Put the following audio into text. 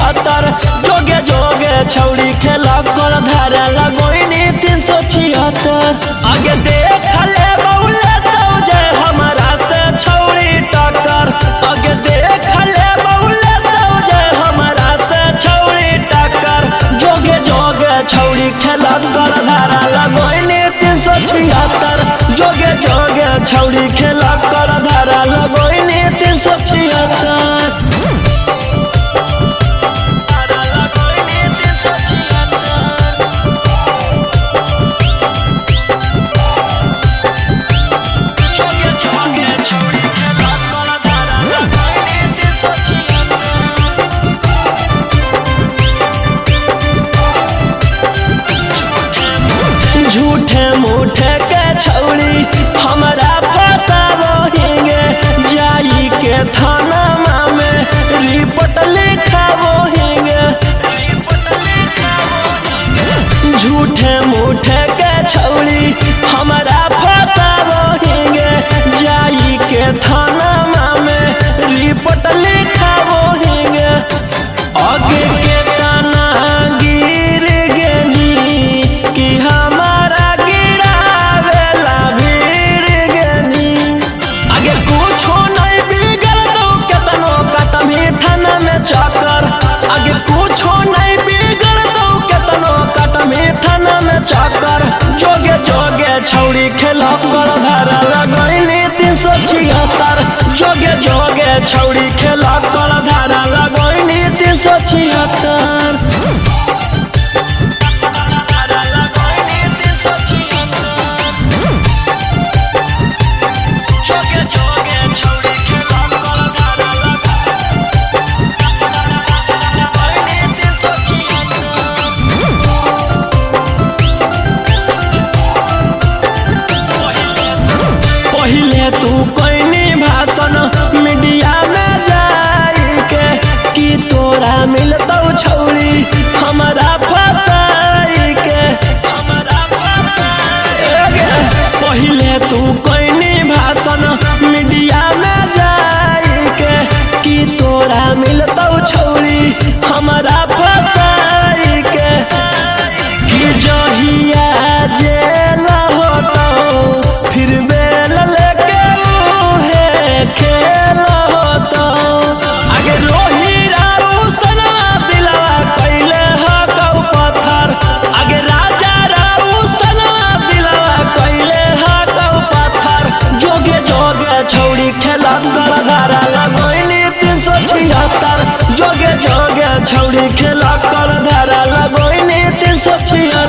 छिहत्तर जोगे जोगे छौड़ी खेला कर धारा लगोइनी 376 आगे देख ले बउले तो जे हमारा से छौड़ी टक्कर आगे देख ले बउले तो जे हमारा से छौड़ी टक्कर जोगे जोगे छौड़ी खेला कर धारा लगोइनी 376 जोगे जोगे छौड़ी खेला कर धारा लगोइनी 376 झूठे मूठे के छौड़ी हमारा फसावोहिंगे जाई के थाना में रिपोर्ट लिखावोहिंगे झूठे मूठे के छौड़ी हमारा फसावोहिंगे जाई के थाना में रिपोर्ट लिखावोहिंगे आगे के तना गिर गेनी कि हमारा गिरावेला भीड़ गेनी आगे कुछो नहीं बिगड़ दो केतनो कतमी थाना में चक्कर आगे कुछो नहीं बिगड़ दो केतनो कतमी थाना में चक्कर जोगे जोगे छौड़ी खेला कर धारा लगैनी 376 जोगे जोगे छौड़ी खेला कर धारा लगैनी 376 पहिले तू कोई भाषण मीडिया में जाई के कि तोरा मिलतौ छौड़ी हमारा फसाई के पहिले तू कोई भाषण मीडिया में जाई के कि तोरा मिलतौ छौड़ी हमारा फसाई के कि जहिया जेल होतौ फिर बेल लेके उहे खेल होतौ आगे रोही राऊ सनवा दिलवा कैले हकौ पत्थर आगे राजा राऊ सनवा दिलवा कैले हकौ पत्थर जोगे जोगे छौड़ी खेला कर धारा लगोइनी 376 जोगे जोगे छौड़ी खेला कर धारा लगोइनी 376